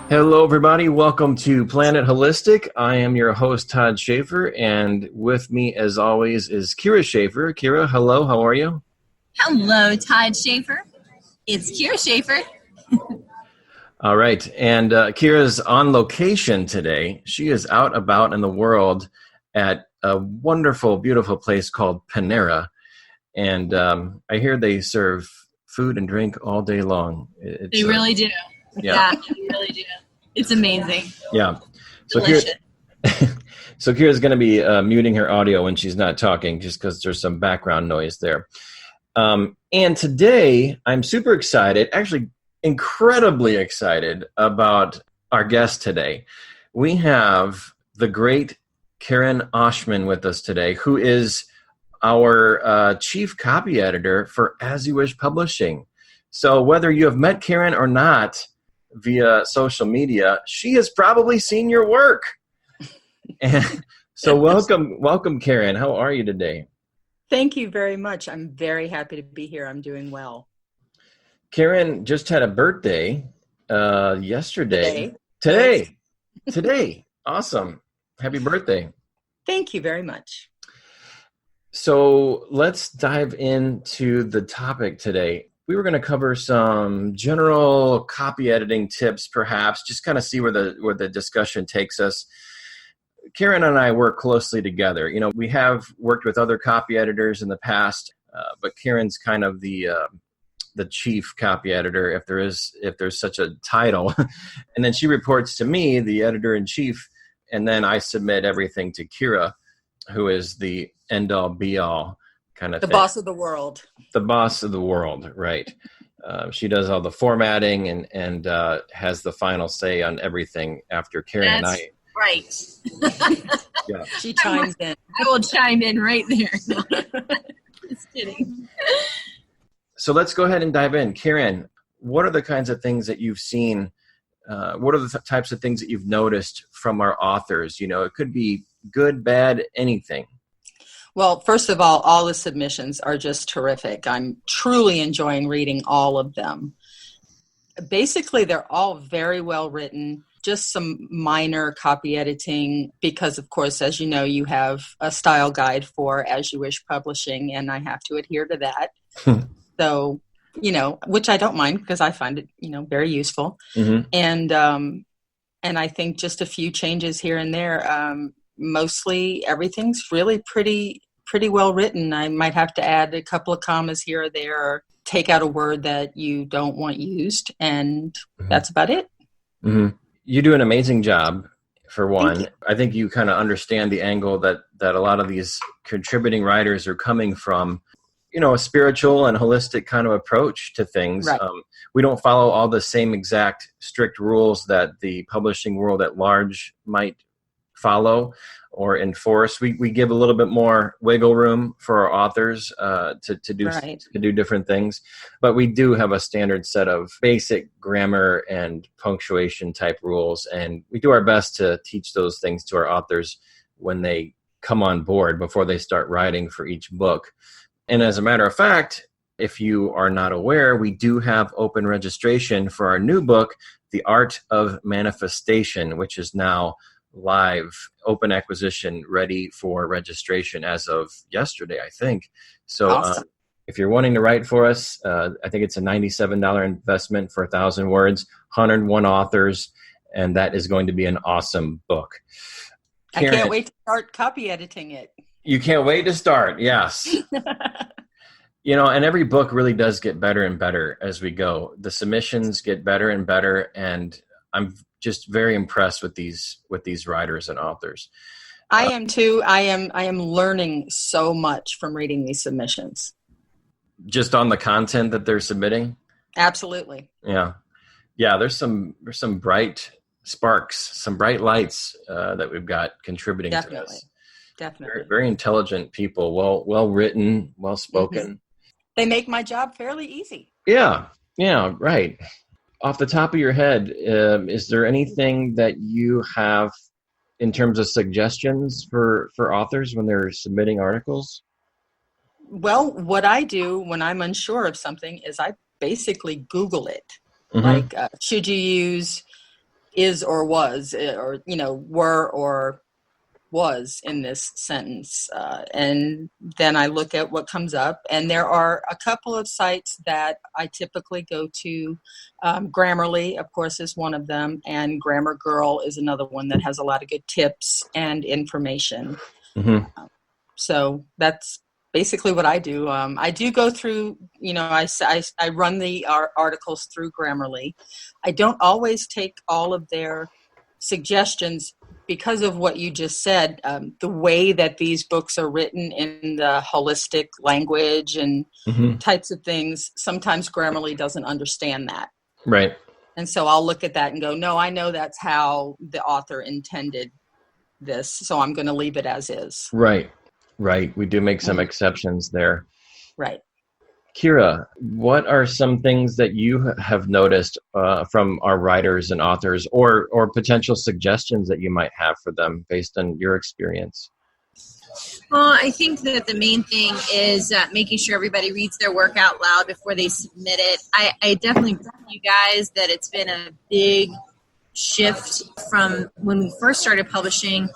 Hello, everybody. Welcome to Planet Holistic. I am your host, Todd Schaefer, and with me, as always, is Kira Schaefer. Kira, hello. How are you? Hello, Todd Schaefer. It's Kira Schaefer. All right. And Kira's on location today. She is out about in the world at a wonderful, beautiful place called Panera. And I hear they serve food and drink all day long. They really do. Yeah, they really do. It's amazing. Yeah. So Delicious. So Kira's going to be muting her audio when she's not talking just because there's some background noise there. And today, I'm super excited, actually incredibly excited about our guest today. We have the great Karen Oschmann with us today, who is our chief copy editor for As You Wish Publishing. So whether you have met Karen or not via social media, she has probably seen your work. And so welcome, Karen. How are you today? Thank you very much. I'm very happy to be here. I'm doing well. Karen just had a birthday yesterday. Today. Awesome. Happy birthday. Thank you very much. So let's dive into the topic today. We were going to cover some general copy editing tips, perhaps, just kind of see where the discussion takes us. Karen and I work closely together. You know, we have worked with other copy editors in the past, but Karen's kind of the chief copy editor, if there's such a title. And then she reports to me, the editor-in-chief, and then I submit everything to Kira, who is the end-all, be-all kind of thing. The boss of the world. The boss of the world, right. She does all the formatting and has the final say on everything after Karen and I. Right. Yeah. She chimes in. I will chime in right there. Just kidding. So let's go ahead and dive in. Karen, what are the kinds of things that you've seen? What are the types of things that you've noticed from our authors? You know, it could be good, bad, anything. Well, first of all the submissions are just terrific. I'm truly enjoying reading all of them. Basically, they're all very well written, just some minor copy editing because, of course, as you know, you have a style guide for As You Wish Publishing, and I have to adhere to that. So, you know, which I don't mind because I find it, you know, very useful. Mm-hmm. And I think just a few changes here and there. Mostly everything's really pretty well written. I might have to add a couple of commas here or there or take out a word that you don't want used, and that's about it. Mm-hmm. You do an amazing job, for one. I think you kind of understand the angle that a lot of these contributing writers are coming from, you know, a spiritual and holistic kind of approach to things. Right. We don't follow all the same exact strict rules that the publishing world at large might follow or enforce. We give a little bit more wiggle room for our authors to do different things, but we do have a standard set of basic grammar and punctuation type rules, and we do our best to teach those things to our authors when they come on board before they start writing for each book. And as a matter of fact, if you are not aware, we do have open registration for our new book, The Art of Manifestation, which is now live, open acquisition, ready for registration as of yesterday, I think. So awesome. If you're wanting to write for us, I think it's a $97 investment for 1,000 words, 101 authors, and that is going to be an awesome book. Karen, I can't wait to start copy editing it. You can't wait to start, yes. You know, and every book really does get better and better as we go. The submissions get better and better, and I'm just very impressed with these writers and authors. I am too. I am learning so much from reading these submissions. Just on the content that they're submitting? Absolutely. Yeah. There's some bright sparks, some bright lights that we've got contributing to this. Definitely. Very, very intelligent people, well written, well spoken. Mm-hmm. They make my job fairly easy. Yeah, right. Off the top of your head, is there anything that you have in terms of suggestions for authors when they're submitting articles? Well, what I do when I'm unsure of something is I basically Google it. Mm-hmm. Like, should you use is or was, or, were or was in this sentence? And then I look at what comes up. And there are a couple of sites that I typically go to. Grammarly, of course, is one of them. And Grammar Girl is another one that has a lot of good tips and information. Mm-hmm. So that's basically what I do. I do go through, I run the articles through Grammarly. I don't always take all of their suggestions because of what you just said. The way that these books are written in the holistic language and types of things, sometimes Grammarly doesn't understand that. Right. And so I'll look at that and go, no, I know that's how the author intended this, so I'm going to leave it as is. Right. We do make some exceptions there. Right. Kira, what are some things that you have noticed from our writers and authors, or potential suggestions that you might have for them based on your experience? Well, I think that the main thing is making sure everybody reads their work out loud before they submit it. I definitely agree with you guys that it's been a big shift from when we first started publishing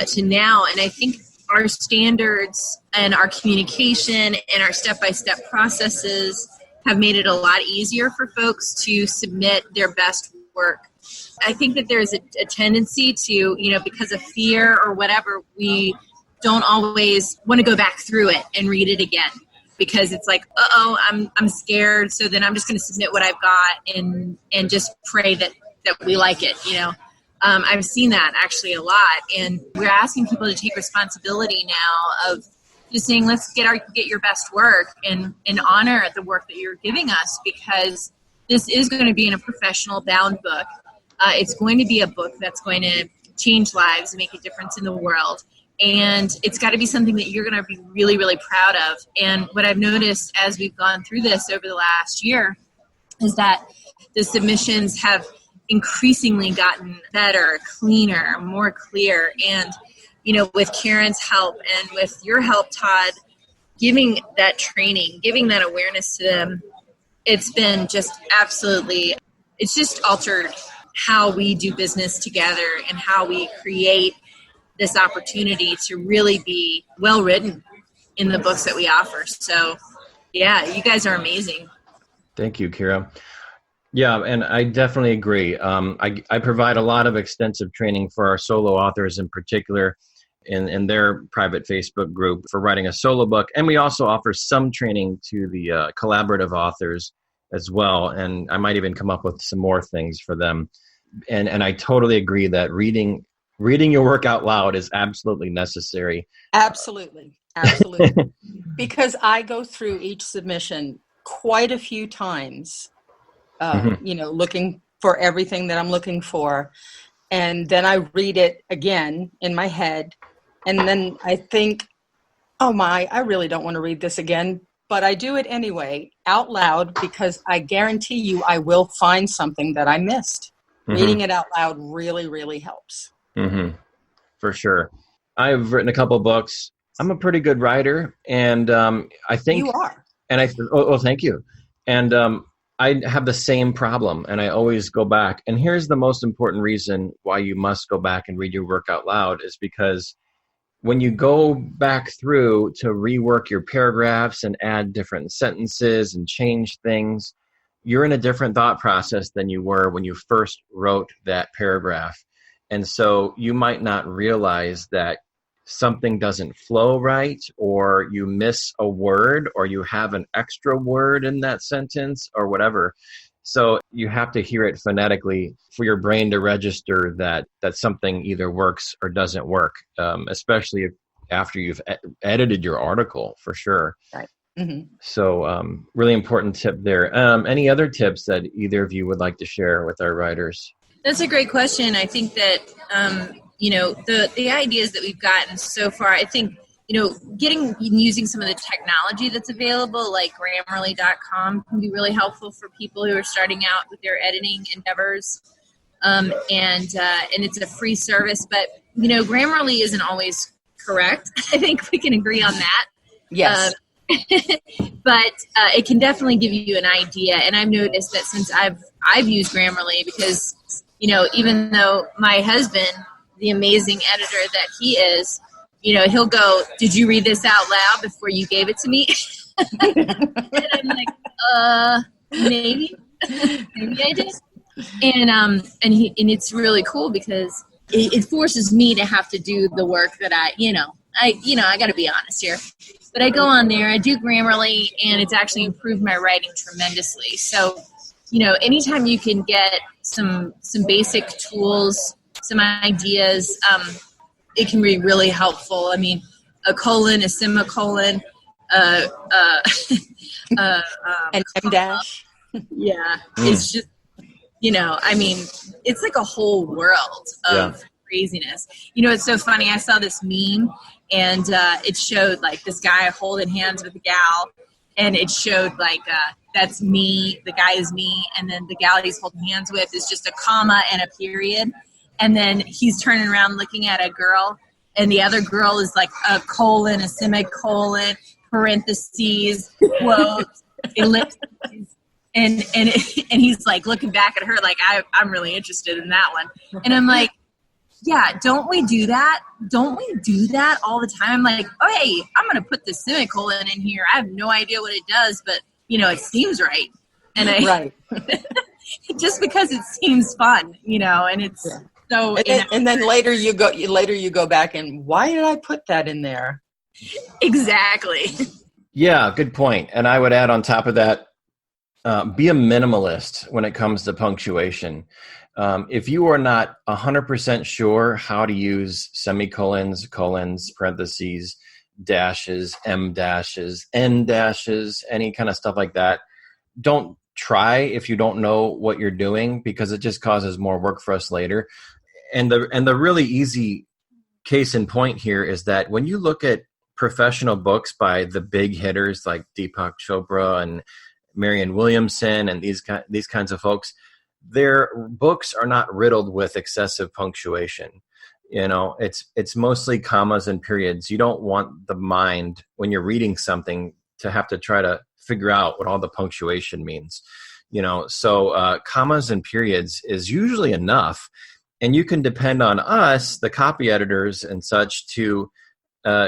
to now. And I think our standards and our communication and our step-by-step processes have made it a lot easier for folks to submit their best work. I think that there's a tendency to, because of fear or whatever, we don't always want to go back through it and read it again, because it's like, I'm scared, so then I'm just going to submit what I've got and just pray that we like it, I've seen that actually a lot, and we're asking people to take responsibility now of just saying, let's get your best work and honor the work that you're giving us, because this is going to be in a professional bound book. It's going to be a book that's going to change lives and make a difference in the world. And it's got to be something that you're going to be really, really proud of. And what I've noticed as we've gone through this over the last year is that the submissions have increasingly gotten better, cleaner, more clear. And, with Karen's help and with your help, Todd, giving that training, giving that awareness to them, it's been just absolutely, it's just altered how we do business together and how we create this opportunity to really be well written in the books that we offer. So, yeah, you guys are amazing. Thank you, Kira. Yeah, and I definitely agree. I provide a lot of extensive training for our solo authors in particular in their private Facebook group for writing a solo book. And we also offer some training to the collaborative authors as well. And I might even come up with some more things for them. And I totally agree that reading your work out loud is absolutely necessary. Absolutely. Because I go through each submission quite a few times, looking for everything that I'm looking for. And then I read it again in my head. And then I think, I really don't want to read this again. But I do it anyway, out loud, because I guarantee you I will find something that I missed. Reading it out loud really, really helps. Mm-hmm. For sure. I've written a couple books. I'm a pretty good writer, and I think you are. And thank you. And I have the same problem, and I always go back. And here's the most important reason why you must go back and read your work out loud is because when you go back through to rework your paragraphs and add different sentences and change things, you're in a different thought process than you were when you first wrote that paragraph. And so you might not realize that something doesn't flow right, or you miss a word, or you have an extra word in that sentence, or whatever. So you have to hear it phonetically for your brain to register that something either works or doesn't work, especially after you've edited your article, for sure. Right. Mm-hmm. So really important tip there. Any other tips that either of you would like to share with our writers? That's a great question. I think that, the ideas that we've gotten so far, I think, using some of the technology that's available, like Grammarly.com, can be really helpful for people who are starting out with their editing endeavors. And it's a free service, but, Grammarly isn't always correct. I think we can agree on that. Yes. but it can definitely give you an idea. And I've noticed that since I've used Grammarly, because even though my husband, the amazing editor that he is, he'll go, "Did you read this out loud before you gave it to me?" And I'm like, maybe I did. And it's really cool because it forces me to have to do the work that I got to be honest here. But I go on there, I do Grammarly, and it's actually improved my writing tremendously. So, anytime you can get some basic tools, some ideas, it can be really helpful. I mean, a colon, a semicolon, an M dash. Yeah, it's just, it's like a whole world of craziness. It's so funny. I saw this meme, and it showed like this guy holding hands with a gal, and it showed like that's me, the guy is me, and then the gal he's holding hands with is just a comma and a period, and then he's turning around looking at a girl, and the other girl is like a colon, a semicolon, parentheses, quotes, ellipses. And he's like looking back at her like, I'm really interested in that one. And I'm like, yeah, don't we do that? Don't we do that all the time? Like, oh, hey, I'm going to put the semicolon in here. I have no idea what it does, but, it seems right. And right. Just because it seems fun, and it's so. And then later you go back and why did I put that in there? Exactly. Yeah, good point. And I would add on top of that, be a minimalist when it comes to punctuation. If you are not 100% sure how to use semicolons, colons, parentheses, dashes, M dashes, N dashes, any kind of stuff like that, don't try if you don't know what you're doing, because it just causes more work for us later. And the really easy case in point here is that when you look at professional books by the big hitters like Deepak Chopra and Marianne Williamson and these kinds of folks, their books are not riddled with excessive punctuation. It's mostly commas and periods. You don't want the mind, when you're reading something, to have to try to figure out what all the punctuation means. So commas and periods is usually enough, and you can depend on us, the copy editors and such, to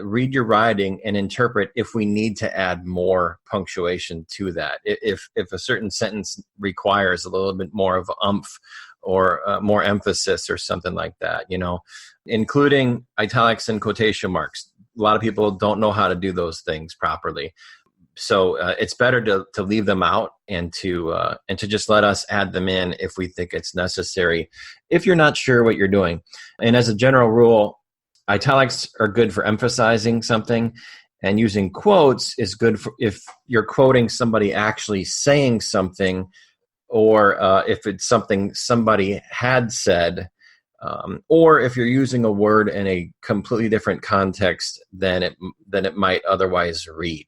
read your writing and interpret if we need to add more punctuation to that. If a certain sentence requires a little bit more of umph or more emphasis or something like that, including italics and quotation marks. A lot of people don't know how to do those things properly. So it's better to leave them out and to just let us add them in if we think it's necessary, if you're not sure what you're doing. And as a general rule, italics are good for emphasizing something, and using quotes is good for if you're quoting somebody actually saying something, or if it's something somebody had said, or if you're using a word in a completely different context than it might otherwise read.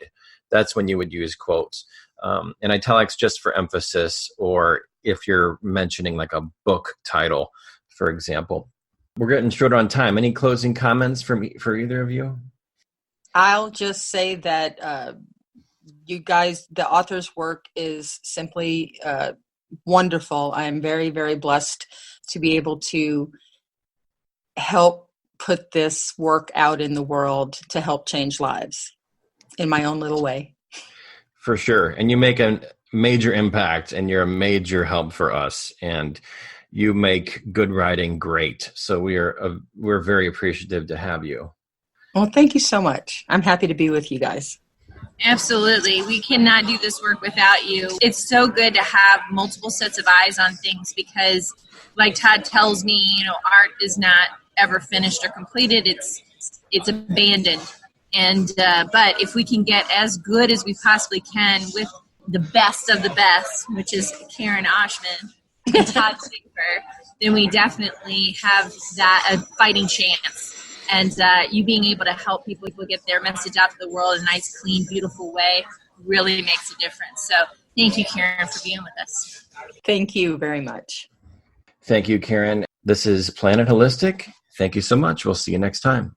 That's when you would use quotes. And italics just for emphasis, or if you're mentioning like a book title, for example. We're getting short on time. Any closing comments for either of you? I'll just say that you guys, the author's work is simply wonderful. I am very, very blessed to be able to help put this work out in the world to help change lives in my own little way. For sure. And you make a major impact, and you're a major help for us. And you make good writing great. So we're very appreciative to have you. Well, thank you so much. I'm happy to be with you guys. Absolutely. We cannot do this work without you. It's so good to have multiple sets of eyes on things, because like Todd tells me, art is not ever finished or completed. It's abandoned. And but if we can get as good as we possibly can with the best of the best, which is Karen Oschmann and Todd Sigfer, then we definitely have a fighting chance. And you being able to help people get their message out to the world in a nice, clean, beautiful way really makes a difference. So thank you, Karen, for being with us. Thank you very much. Thank you, Karen. This is Planet Holistic. Thank you so much. We'll see you next time.